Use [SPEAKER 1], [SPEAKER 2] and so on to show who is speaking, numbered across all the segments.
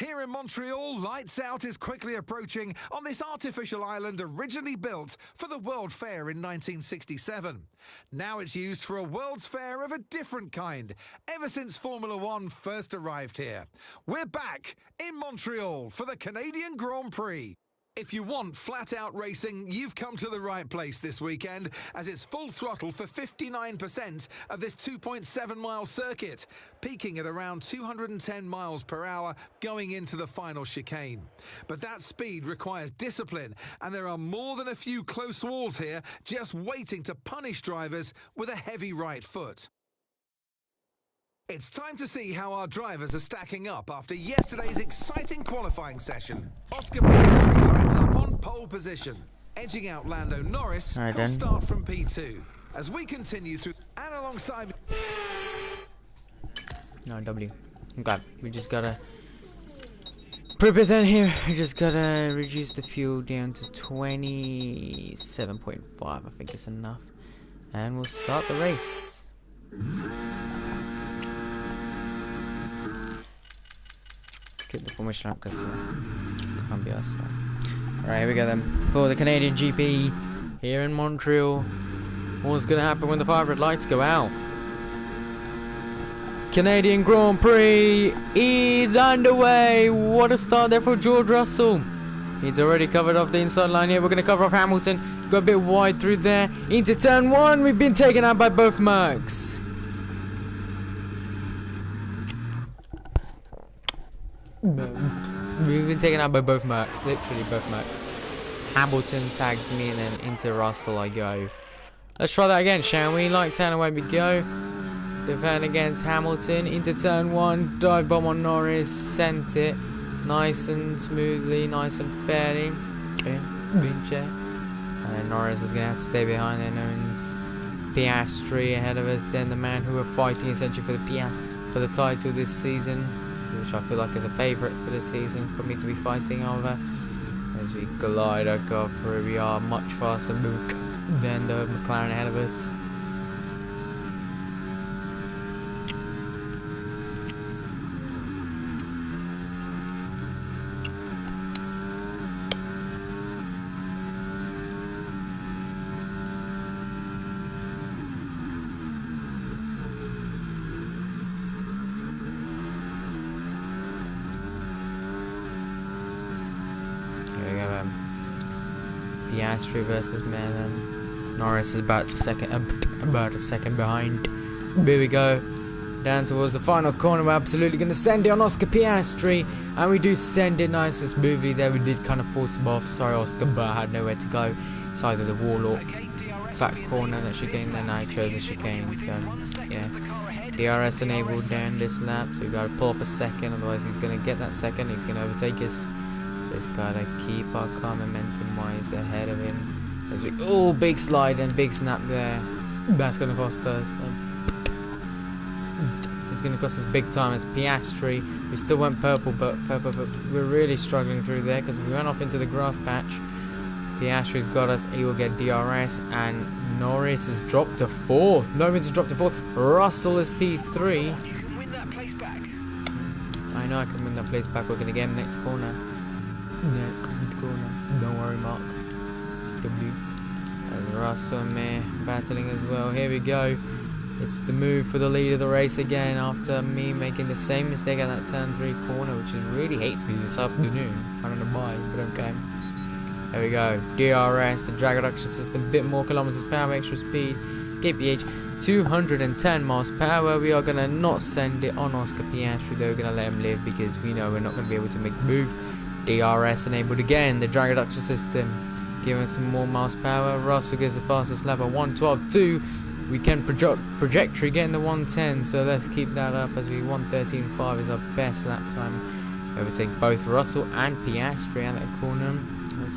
[SPEAKER 1] Here in Montreal, lights out is quickly approaching on this artificial island originally built for the World Fair in 1967. Now it's used for a World's Fair of a different kind, ever since Formula One first arrived here. We're back in Montreal for the Canadian Grand Prix. If you want flat-out racing, you've come to the right place this weekend, as it's full throttle for 59% of this 2.7-mile circuit, peaking at around 210 miles per hour going into the final chicane. But that speed requires discipline, and there are more than a few close walls here just waiting to punish drivers with a heavy right foot. It's time to see how our drivers are stacking up after yesterday's exciting qualifying session. Oscar Piastri lines up on pole position, edging out Lando Norris, who'll start from P2. As we continue through and alongside...
[SPEAKER 2] No, W. Okay, we just gotta... prep then here. We just gotta reduce the fuel down to 27.5. I think it's enough. And we'll start the race. Keep the formation up because can't be us. Alright, here we go then. For the Canadian GP here in Montreal. What's going to happen when the 5 red lights go out? Canadian Grand Prix is underway. What a start there for George Russell. He's already covered off the inside line here. We're going to cover off Hamilton. Got a bit wide through there. Into turn 1. We've been taken out by both Mercs. We've been taken out by both Mercs, literally both Mercs. Hamilton tags me and then into Russell I go. Let's try that again, shall we? Lights out, away we go. Defend against Hamilton into turn 1. Dive bomb on Norris, sent it. Nice and smoothly, nice and fairly. Okay, good check. And then Norris is going to have to stay behind there. Owens Piastri ahead of us. Then the man who are fighting essentially for the title this season, which I feel like is a favourite for this season for me to be fighting over. As we glide over through, we are much faster than the McLaren ahead of us. Piastri versus Melon. Norris is about a second behind. Here we go. Down towards the final corner. We're absolutely going to send it on Oscar Piastri. And we do send it nice and smoothly there. We did kind of force him off. Sorry, Oscar, but I had nowhere to go. It's either the wall or back corner that chicane. Then I chose the chicane. So, yeah. DRS enabled down this lap. So we've got to pull up a second. Otherwise, he's going to get that second. He's going to overtake us. Just gotta keep our car momentum wise ahead of him as we big slide and big snap there. That's gonna cost us. It's gonna cost us big time as Piastri. We still went purple, but we're really struggling through there because we went off into the grass patch. Piastri's got us. He will get DRS and Norris has dropped to 4th. Norris has dropped to 4th. Russell is P3. I know I can win that place back. We're gonna get him next corner. Yeah, corner. Don't worry, Mark. W. There's Russell and me battling as well. Here we go. It's the move for the lead of the race again after me making the same mistake at that turn 3 corner, which really hates me this afternoon. I don't know why, but okay. There we go. DRS, the drag reduction system, bit more kilometers per hour, extra speed. KPH 210 miles per hour. We are gonna not send it on Oscar Piastri. Though we're gonna let him live because we know we're not gonna be able to make the move. DRS enabled again, the drag reduction system giving us some more miles per hour. Russell gets the fastest lap at 1:12.2. We can trajectory getting the 1:10, so let's keep that up as we 1:13.5 is our best lap time. Overtake both Russell and Piastri at that corner.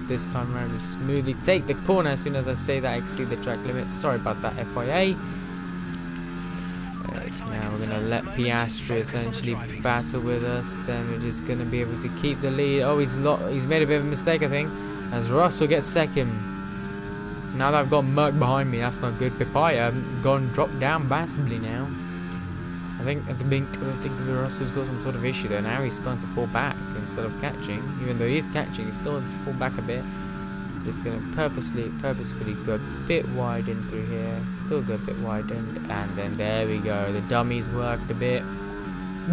[SPEAKER 2] This time around we smoothly take the corner. As soon as I say that I exceed the track limit. Sorry about that, FYA. Now we're going to let Piastri essentially battle with us. Then we're just going to be able to keep the lead. Oh, he's made a bit of a mistake, I think. As Russell gets second. Now that I've got Merc behind me, that's not good. Pipaya dropped down massively now. I think Russell's got some sort of issue there. Now he's starting to pull back instead of catching. Even though he's catching, he's still pull back a bit. Just gonna purposefully go a bit wide in through here. Still go a bit wide in, and then there we go. The dummy's worked a bit,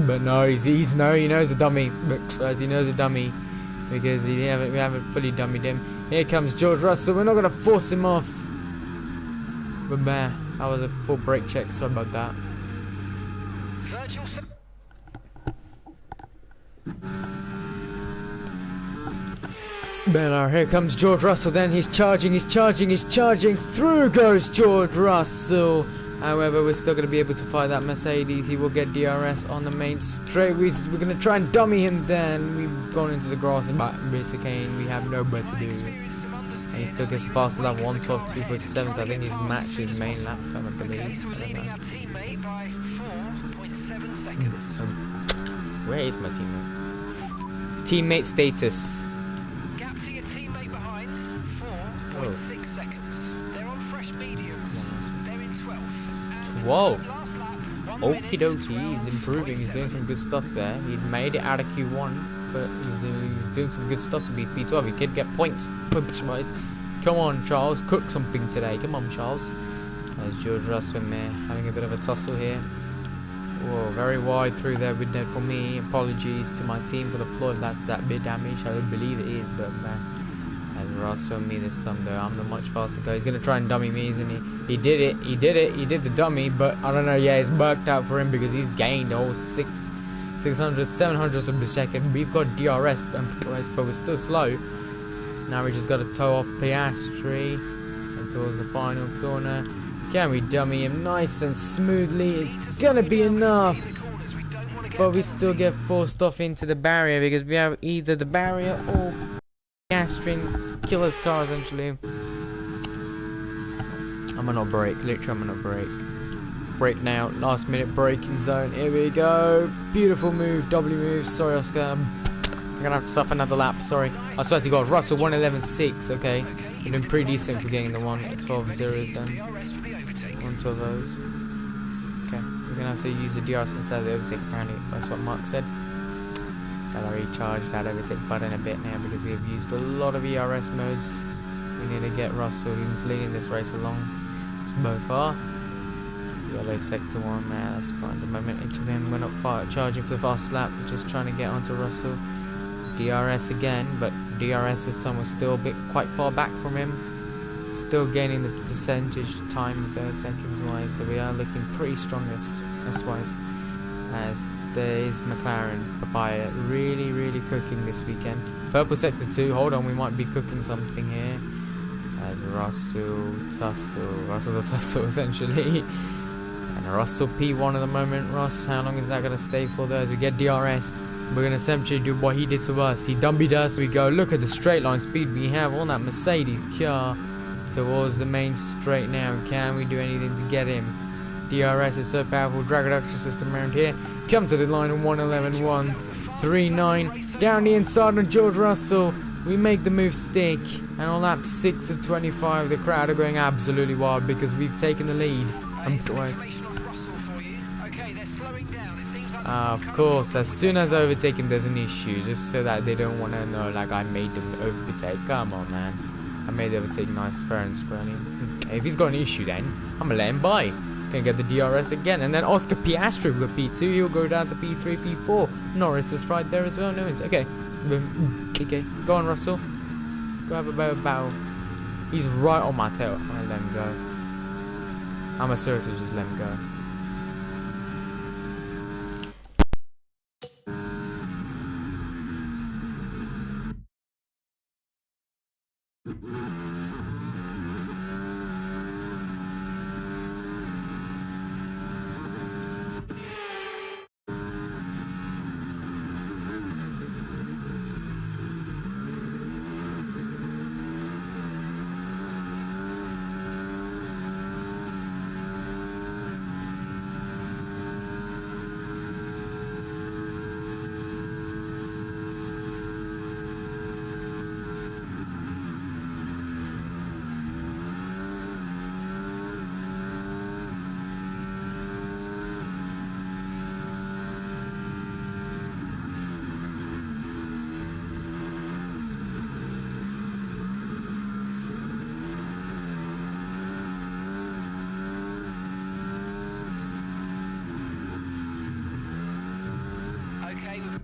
[SPEAKER 2] but no, he knows a dummy. But he knows a dummy because we haven't fully dummied him. Here comes George Russell. We're not gonna force him off. But man, that was a full brake check. Sorry about that. Here comes George Russell then, he's charging. Through goes George Russell. However, we're still going to be able to fight that Mercedes. He will get DRS on the main straight. We're going to try and dummy him then. We've gone into the grass and back Kane. We have no better to do. And he still gets a fast lap 1:12.247. So I think he's matched his main lap time, I believe. Where is my teammate? Teammate status.
[SPEAKER 3] Gap to your teammate behind, 4.6 seconds. They're on fresh mediums. They're in 12th.
[SPEAKER 2] Whoa. Okie dokie, he's improving, he's doing some good stuff there. He'd made it out of Q1, but he's doing some good stuff to beat P12. He could get points. Come on, Charles, cook something today. Come on, Charles. There's George Russell in there, having a bit of a tussle here. Whoa, very wide through there with that for me. Apologies to my team for the floor if that's that bit damage. I don't believe it is, but man, as Russell and me this time though, I'm the much faster guy. He's gonna try and dummy me, isn't he? He did it. He did the dummy, but I don't know. Yeah, it's worked out for him because he's gained a whole 600, 700 of a second. We've got DRS, but we're still slow. Now we just got to toe off Piastri and towards the final corner. Can we dummy him nice and smoothly? It's gonna be enough. But we still get forced off into the barrier because we have either the barrier or Piastri killer's car essentially. I'm gonna brake, literally I'm gonna brake. Brake now, last minute braking zone. Here we go. Beautiful move, W move. Sorry, Oscar. I'm gonna have to stop another lap, sorry. I swear to God, Russell 1:11.6, okay. You've been pretty decent for getting the 1:12 zeros then. 1:12 those. Okay, we're gonna have to use the DRS instead of the overtake apparently. That's what Mark said. Gotta recharge that overtake button a bit now because we have used a lot of ERS modes. We need to get Russell, who's leading this race along so far. Yellow sector 1, man, that's fine. The moment into him, we're not charging for the fast lap, we're just trying to get onto Russell. DRS again, but DRS this time was still a bit quite far back from him. Still gaining the percentage times there, seconds wise, so we are looking pretty strong this wise. As there is McLaren, Papaya, really cooking this weekend. Purple sector 2, hold on, we might be cooking something here. As Russell the Tussle essentially. And Russell P1 at the moment. Russ, how long is that going to stay for there as we get DRS? We're going to essentially do what he did to us. He dumbied us. We go, look at the straight line speed we have on that Mercedes car towards the main straight now. Can we do anything to get him? DRS is so powerful. Drag reduction system around here. Come to the line on 1:11.139. Down the inside on George Russell. We make the move stick. And on lap 6 of 25, the crowd are going absolutely wild because we've taken the lead. Of course, as soon as I overtake him, there's an issue, just so that they don't want to know, like, I made them overtake. Come on, man. I made the overtake nice, fair and square. Okay, if he's got an issue, then I'm going to let him by. Gonna get the DRS again, and then Oscar Piastri will P2, he'll go down to P3, P4. Norris is right there as well, no, it's okay. Okay, go on, Russell. Go have a better battle. He's right on my tail. I'm going to let him go. I'm going to seriously just let him go.
[SPEAKER 3] Okay.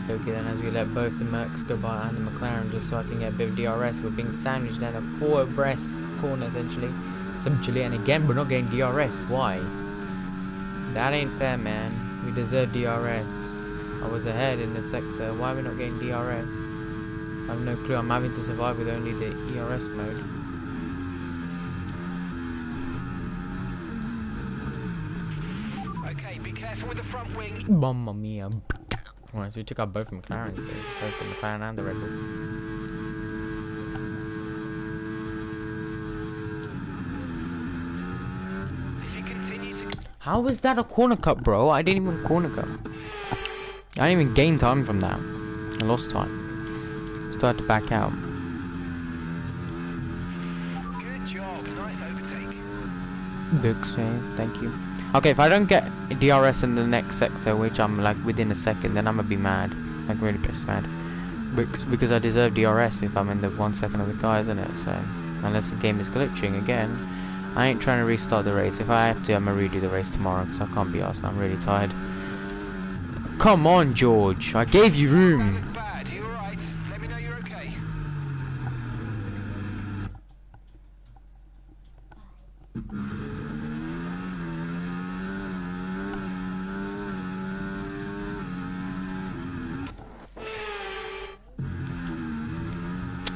[SPEAKER 2] Okay, then as we let both the Mercs go by and the McLaren just so I can get a bit of DRS, we're being sandwiched down a 4 abreast corner essentially. And again we're not getting DRS. Why? That ain't fair, man. We deserve DRS. I was ahead in the sector. Why are we not getting DRS? I have no clue. I'm having to survive with only the ERS mode.
[SPEAKER 3] Okay, be careful with the front wing.
[SPEAKER 2] Mamma mia. Alright, so we took out both McLarens, so both the McLaren and the Red Bull.
[SPEAKER 3] If you continue to...
[SPEAKER 2] How was that a corner cut, bro? I didn't even corner cut. I didn't even gain time from that. I lost time. Started to back out.
[SPEAKER 3] Good job, nice overtake.
[SPEAKER 2] Looks fair, thank you. Okay, if I don't get DRS in the next sector, which I'm like within a second, then I'm gonna be mad. Like really pissed mad. Because I deserve DRS if I'm in the 1 second of the car, isn't it? So, unless the game is glitching again, I ain't trying to restart the race. If I have to, I'm gonna redo the race tomorrow because I can't be arsed. I'm really tired. Come on, George. I gave you room.
[SPEAKER 3] Look bad, you alright? Let me know you're okay.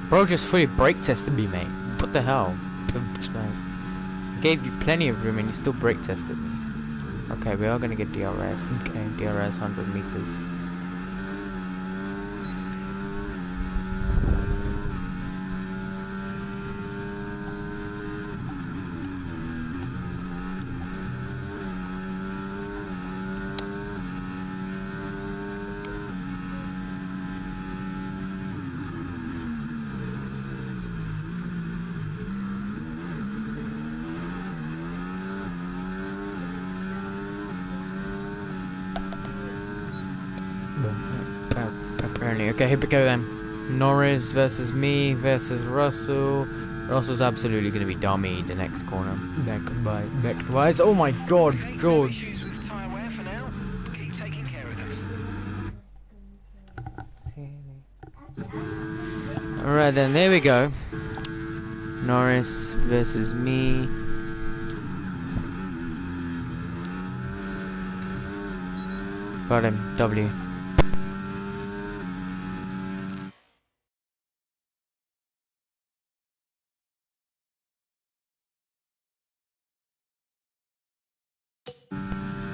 [SPEAKER 2] Bro just fully brake tested me, mate. What the hell? I gave you plenty of room and you still brake tested me. Okay, we are gonna get DRS. Okay, DRS 100 meters. Apparently, okay, here we go then. Norris versus me versus Russell. Russell's absolutely going to be dummy the next corner. Next wise. Oh my God,
[SPEAKER 3] Okay, no
[SPEAKER 2] George.
[SPEAKER 3] issues with tyre wear for now. Keep taking care of them.
[SPEAKER 2] Alright then, there we go. Norris versus me. Got him, W.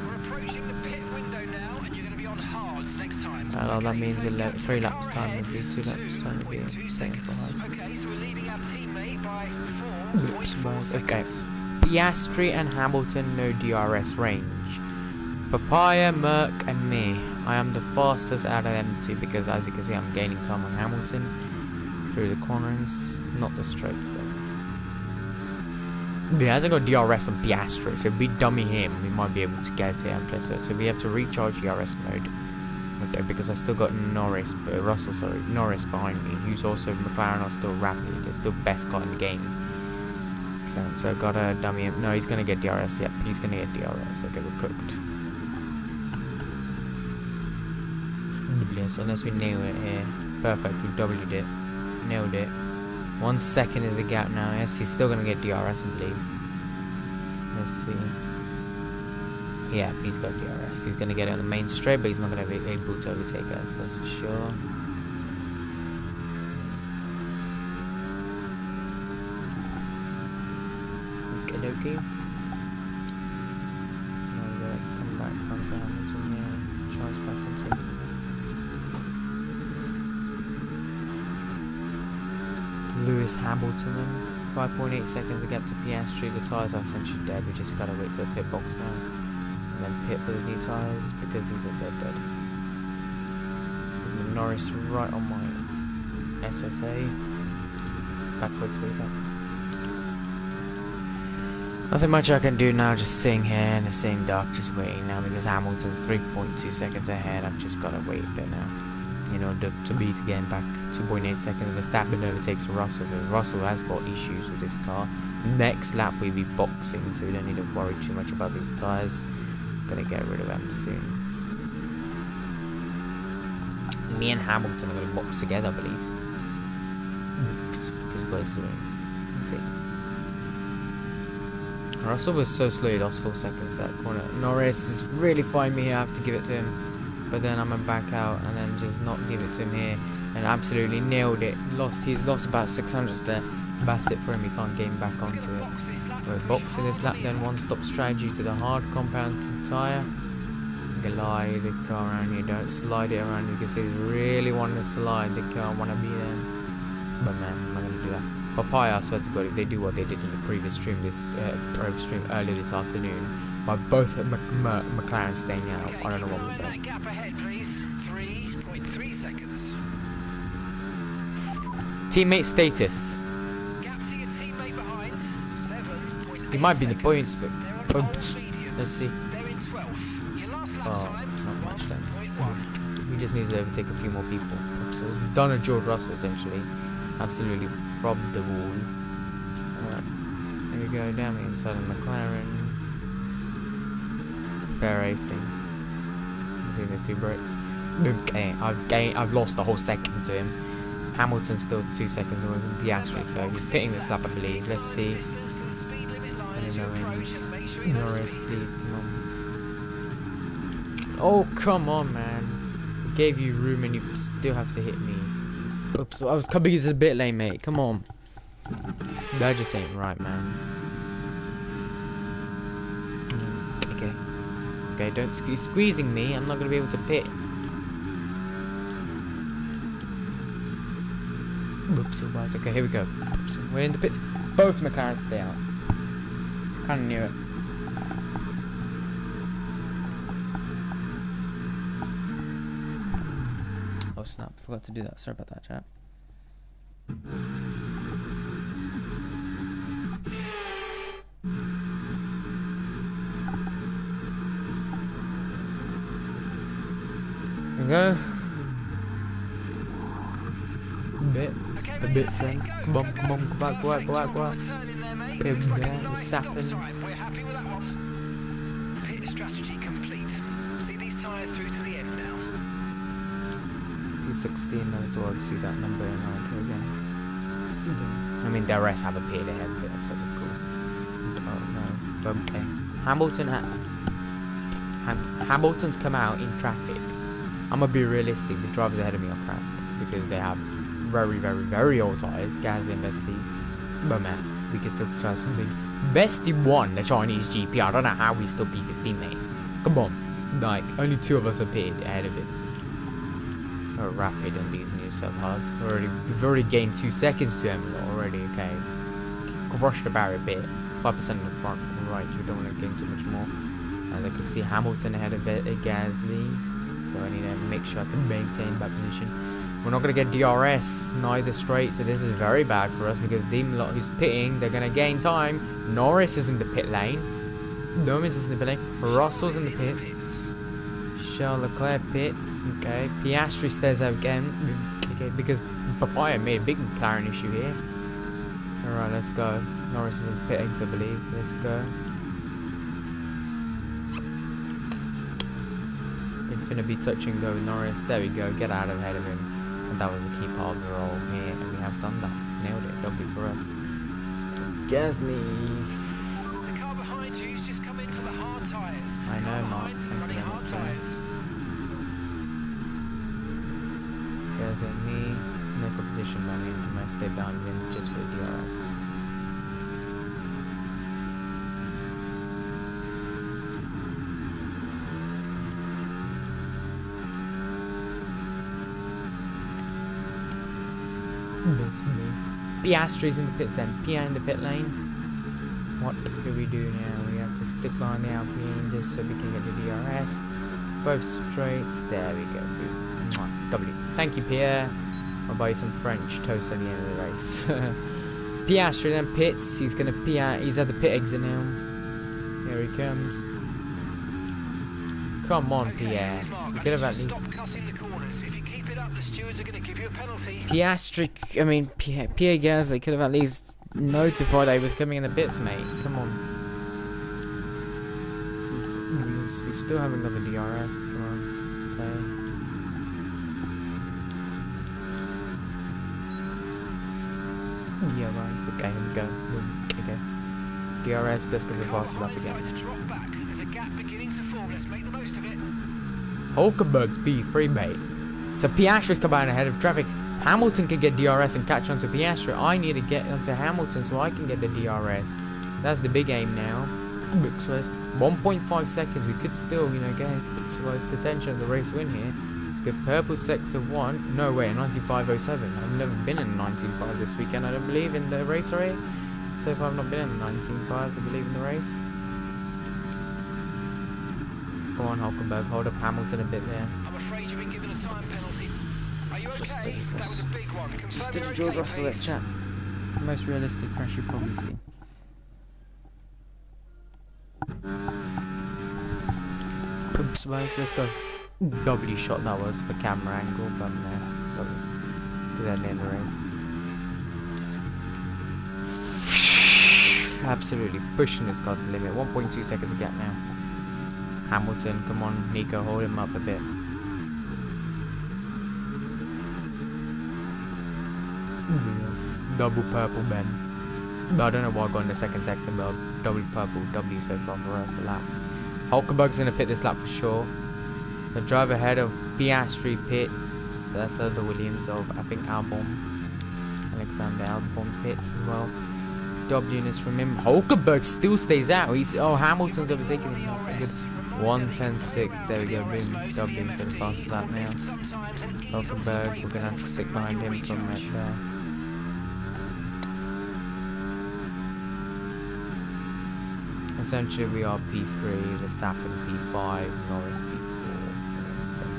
[SPEAKER 3] We're approaching the pit hard next time.
[SPEAKER 2] Well, that means
[SPEAKER 3] so
[SPEAKER 2] 3 laps
[SPEAKER 3] car
[SPEAKER 2] time
[SPEAKER 3] ahead,
[SPEAKER 2] would be 2 laps time would be
[SPEAKER 3] 2.2
[SPEAKER 2] second for
[SPEAKER 3] seconds.
[SPEAKER 2] hard.
[SPEAKER 3] Okay, so we're leading our teammate by 4.4 seconds.
[SPEAKER 2] Okay. Piastri and Hamilton, no DRS range. Papaya, Merc, and me. I am the fastest out of them two because, as you can see, I'm gaining time on Hamilton through the corners, not the straights though. He hasn't got DRS on Piastri, so if we dummy him, we might be able to get it and plus it. So we have to recharge DRS mode. Okay, because I still got Norris, Norris behind me, who's also McLaren are still rapid. They're still best car in the game. So I gotta dummy him. No, he's gonna get DRS. Yep, he's gonna get DRS. Okay, we're cooked. Unless we nail it here. Perfect, we W'd it. Nailed it. 1 second is the gap now. Yes, he's still gonna get DRS, I believe. Let's see. Yeah, he's got DRS. He's gonna get it on the main straight, but he's not gonna be able to overtake us, that's for sure. Okay. Now we gotta come back onto Hamilton here. Charles back onto him. Lewis Hamilton then. 5.8 seconds to get to Piastri. The tyres are essentially dead. We just gotta wait to the pit box now. And then pit for the new tyres because these are dead. With Norris right on my SSA. Backwards way back. Nothing much I can do now, just sitting here in the same dark, just waiting now because Hamilton's 3.2 seconds ahead. I've just gotta wait a bit now. You know, to beat again back 2.8 seconds. Verstappen overtakes Russell. Russell has got issues with his car. Next lap we'll be boxing, so we don't need to worry too much about these tyres. Gonna get rid of them soon. Me and Hamilton are gonna box together, I believe. Because what he's doing. Let's see. Russell was so slow, he lost 4 seconds that corner. Norris is really fighting me here, I have to give it to him. But then I'm gonna back out and then just not give it to him here. And absolutely nailed it. He's lost about 600 there. That's it for him, he can't get him back onto it. We're boxing this lap then, one stop strategy to the hard compound tyre. Glide the car around here, don't slide it around. You can see he's really wanting to slide the car, wanna be there. But man, I'm not gonna do that. Papaya, I swear to God, if they do what they did in the previous stream, probe stream earlier this afternoon, by both McLaren staying out, I don't know what was saying.
[SPEAKER 3] Gap ahead, please. 3.3 seconds.
[SPEAKER 2] Teammate status.
[SPEAKER 3] Gap to your teammate behind. 7.8
[SPEAKER 2] He might be in the points,
[SPEAKER 3] seconds.
[SPEAKER 2] but
[SPEAKER 3] They're on
[SPEAKER 2] oops.
[SPEAKER 3] all mediums.
[SPEAKER 2] Let's see.
[SPEAKER 3] They're in 12th. Your last lap
[SPEAKER 2] Oh,
[SPEAKER 3] time,
[SPEAKER 2] not much then.
[SPEAKER 3] 1.1.
[SPEAKER 2] We just need to overtake a few more people. So we've done a George Russell essentially. Absolutely robbed the wall. There we go, down the inside of McLaren. Fair racing. Between the two bricks. Okay, I've lost a whole second to him. Hamilton's still 2 seconds away from Piastri, so he's pitting this lap, I believe. Let's see. Norris, please, come on. Oh, come on, man. I gave you room and you still have to hit me. Oops, I was coming a bit late, mate. Come on. That just ain't right, man. Okay. Okay, don't squeezing me. I'm not gonna be able to pit. Oops, it was. Okay, here we go. So we're in the pits. Both McLaren stay out. Kinda knew it. Oh snap, forgot to do that. Sorry about that, chat. There we go. A bit friend. Come on, come back.
[SPEAKER 3] Turn in there, mate. Looks like a
[SPEAKER 2] Verstappen.
[SPEAKER 3] nice stop time. We're happy with that one. Pit strategy complete. See these tyres through to the end now.
[SPEAKER 2] He's 16 now, do I see that number in around here again? I mean, the rest have appeared ahead, but that's sort of cool. Oh no, okay. Hamilton's come out in traffic. I'm gonna be realistic, the drivers ahead of me are crap because they have very old tyres. Gasly and Bestie. But man, we can still try something. Bestie won the Chinese GP. I don't know how we still P15, mate. Come on. like only 2 of us are pitted ahead of it. We're rapid on these new sub-hards. We've already gained 2 seconds to him already. Okay, crushed the barrier a bit. 5% in the front and right. We don't want to gain too much more. As I can see, Hamilton ahead of Gasly, so I need to make sure I can maintain that position. We're not going to get DRS neither straight, so this is very bad for us because the lot who's pitting, they're going to gain time. Norris is in the pit lane. Norris is in the pit lane. Russell's in the pits. Charles Leclerc pits. Okay. Piastri stays out again. Okay, because Papaya made a big McLaren issue here. Alright, let's go. Norris is in pit eggs, I believe. Let's go. It's going to be touching though, Norris. There we go. Get out of ahead of him. And that was the key part of the role here, and we have done that. Nailed it. W for us. Gasly.
[SPEAKER 3] The car behind you's just come in for the hard tyres.
[SPEAKER 2] I know, Mark.
[SPEAKER 3] Running hard tyres.
[SPEAKER 2] Gasly and me. No competition running. I'm going to stay behind him just for DRS. Piastri's in the pits then. Pia in the pit lane. What do we do now? We have to stick behind the Alpine just so we can get the DRS. Both straights. There we go. W. Thank you, Pierre. I'll buy you some French toast at the end of the race. Piastri then pits. He's gonna pee out. He's at the pit exit now. Here he comes. Come on, Pierre. You could have at least.
[SPEAKER 3] Stop cutting the corners. If you keep it up, the stewards are going to give you a penalty.
[SPEAKER 2] Piastri, I mean, Pierre Gasly could have at least notified that he was coming in the pits, mate. Come on. We still haven't got the DRS. Come on. Okay. Yeah, right. Okay, here we go. Okay. DRS, let's go fast enough again.
[SPEAKER 3] There's a gap beginning to form. Let's make the most of it.
[SPEAKER 2] Hulkenberg's P3, mate. So Piastri's come out ahead of traffic. Hamilton can get DRS and catch onto Piastri. I need to get onto Hamilton so I can get the DRS. That's the big aim now. 1.5 seconds. We could still, you know, get towards potential of the race win here. Let's get purple sector 1. No way, 95.07. I've never been in 19.5 this weekend. I don't believe in the race already. So if I've not been in the 19.5s, I believe in the race. Go on, Hulkenberg. Hold up Hamilton a bit there.
[SPEAKER 3] I'm afraid you've been given a time penalty. Are you okay? That was a big one.
[SPEAKER 2] Just did
[SPEAKER 3] Confirm
[SPEAKER 2] George
[SPEAKER 3] you're
[SPEAKER 2] Russell
[SPEAKER 3] okay,
[SPEAKER 2] that chat. The most realistic crash you'll probably see. Oops, let's go. W shot that was for camera angle, but no. W. Do that in the race. Absolutely pushing this car to the limit. 1.2 seconds a gap now. Hamilton, come on, Nico, hold him up a bit. Double purple Ben. I don't know why I got in the second sector, but double purple W so far for us a lap. Hulkenberg's gonna pit this lap for sure. The driver ahead of Piastri pits. That's the Williams of, I think, Albon. Alexander Albon pits as well. W units from him. Hulkenberg still stays out. Hamilton's overtaking him. That's good. 1:10.6. There we go. Boom. W for the fast lap now. Hulkenberg. We're gonna have to stick behind him from right there. Essentially, we are P3, Verstappen P5, Norris P4,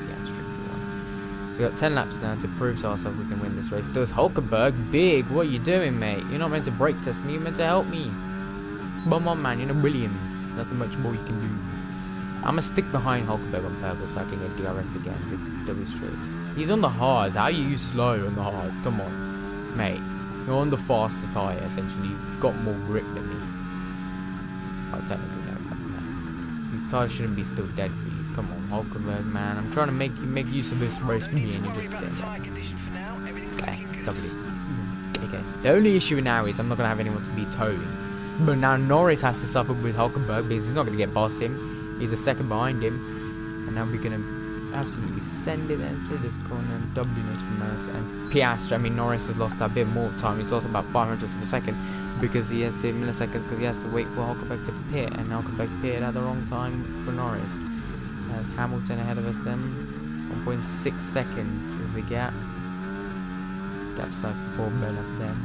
[SPEAKER 2] Piastri P1. We got 10 laps now to prove to ourselves we can win this race. Does Hulkenberg big? What are you doing, mate? You're not meant to brake test me. You're meant to help me. Come on, man. You're in a Williams. Nothing much more you can do. I'm gonna stick behind Hulkenberg on purpose so I can get DRS again with W straights. He's on the hards. How are you slow on the hards? Come on, mate. You're on the faster tyre. Essentially, you've got more grip than me. Technically, no, these tires shouldn't be still dead for you. Come on, Hulkenberg, man. I'm trying to make use of this race for me, and you're just staying there. Okay, W. Okay. The only issue now is I'm not gonna have anyone to be towing. But now Norris has to suffer with Hulkenberg because he's not gonna get past him. He's a second behind him, and now we're gonna absolutely send it in through this corner. W's from us and Piastri. I mean, Norris has lost a bit more time. He's lost about 500ths of a second. Because he has to milliseconds because he has to wait for Hulkenberg to pit, and Hulkenberg pitted at the wrong time for Norris. Has Hamilton ahead of us then. 1.6 seconds is the gap. Gap's like 4 men up then.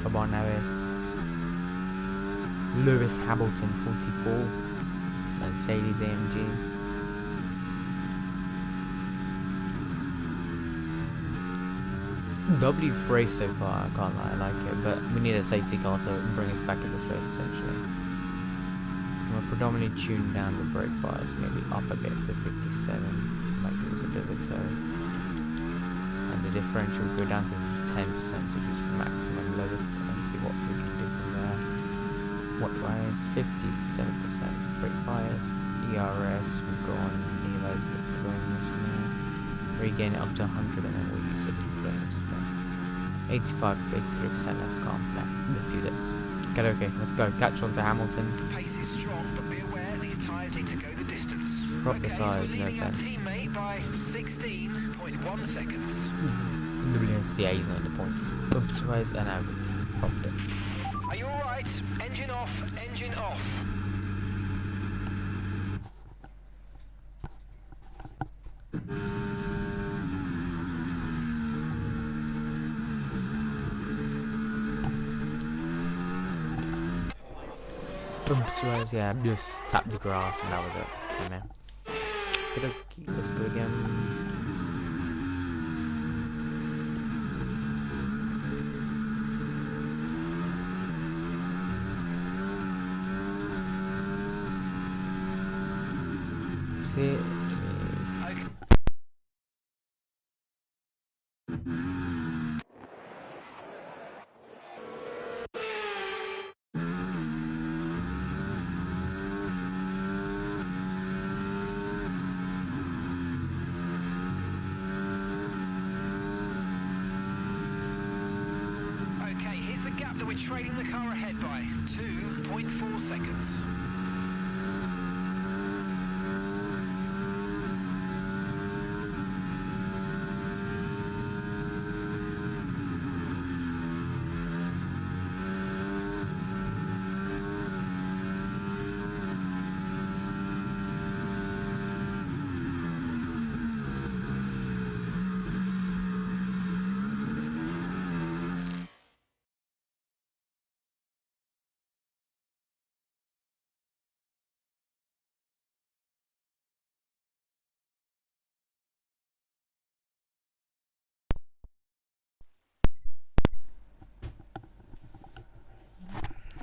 [SPEAKER 2] Come on, Lewis. Lewis Hamilton, 44. Mercedes AMG. W3 so far, I can't lie, I like it, but we need a safety car to bring us back in this race essentially. We're predominantly tuned down the brake bias, maybe up a bit to 57, might give us a bit of a toe. And the differential will go down to 10%, which is the maximum lowest, and see what we can do from there. What bias? 57% brake bias, ERS, we've got on Elo's going this from here. Regain it up to 100 and then we'll use it for those. 85, 83% less calm. Yeah, let's use it. Okay, let's go. Catch on to Hamilton.
[SPEAKER 3] Pace is strong, but be aware these tyres need to go the distance.
[SPEAKER 2] Proper
[SPEAKER 3] okay,
[SPEAKER 2] tyres,
[SPEAKER 3] so we're leading
[SPEAKER 2] no
[SPEAKER 3] our
[SPEAKER 2] offense.
[SPEAKER 3] teammate by 16.1 seconds.
[SPEAKER 2] Yeah, he's not in the points. Oops, where's and I popped it.
[SPEAKER 3] Are you alright? Engine off, engine off.
[SPEAKER 2] Oops, where's yeah, just tapped the grass and that was it. Amen. Okay, let's go again. See.
[SPEAKER 3] Okay, here's the gap that we're trailing the car ahead by. 2.4 seconds.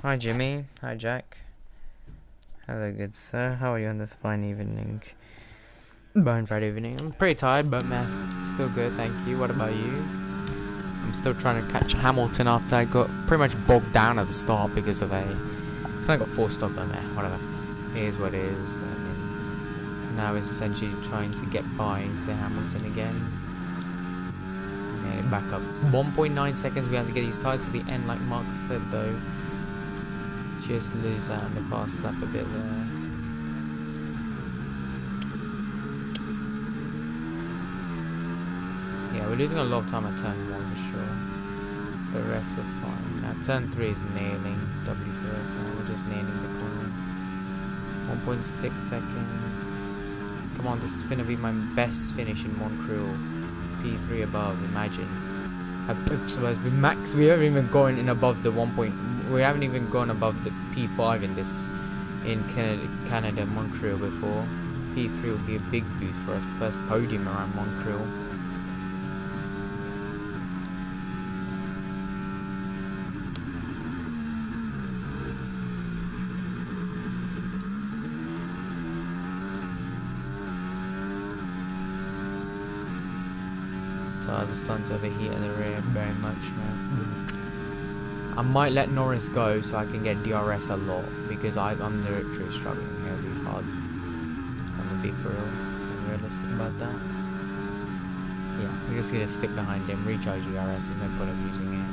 [SPEAKER 2] Hi Jimmy, hi Jack. Hello good sir, how are you on this fine evening? Fine Friday evening. I'm pretty tired, but man, still good, thank you. What about you? I'm still trying to catch Hamilton after I got pretty much bogged down at the start because of I got forced up, but man, whatever. It is what it is. I mean, now it's essentially trying to get by to Hamilton again. Yeah, back up. 1.9 seconds we have to get these tyres to the end, like Mark said though. Just lose out on the fast lap a bit there. Yeah, we're losing a lot of time at turn 1 for sure. The rest are fine. Now turn 3 is nailing W for us, and we're just nailing the corner. 1.6 seconds. Come on, this is gonna be my best finish in Montreal. P3 above, imagine. We haven't even gone in above the 1. We haven't even gone above the P5 in Canada, Montreal before. P3 will be a big boost for us. First podium around Montreal. Tires are starting to overheat in the rear very much now. I might let Norris go so I can get DRS a lot because I'm literally struggling here with these hards. I'm gonna be for real and realistic about that. Yeah, we're just gonna stick behind him, recharge DRS, there's no point of using it.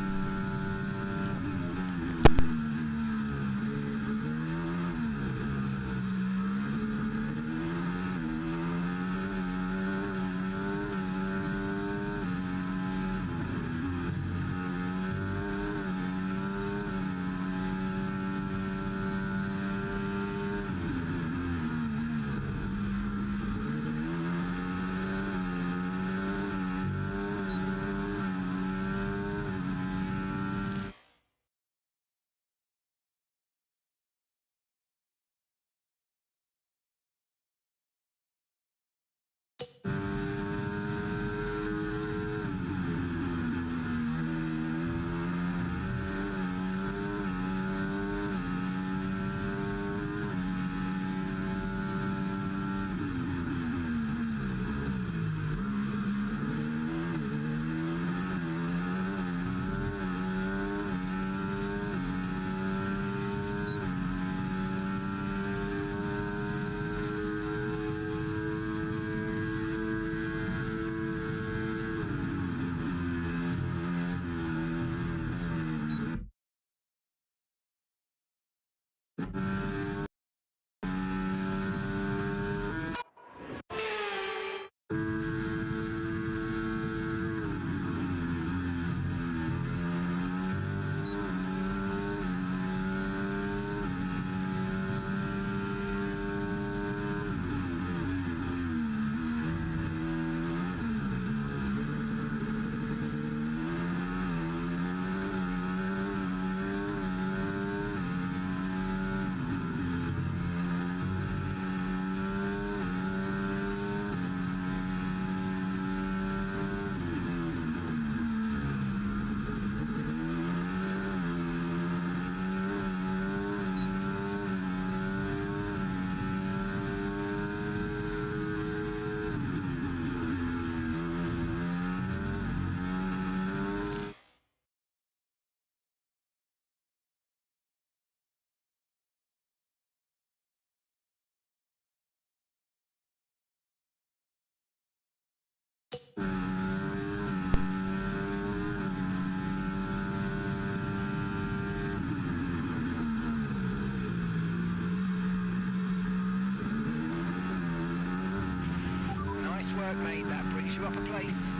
[SPEAKER 3] Nice work, mate. That brings you up a place.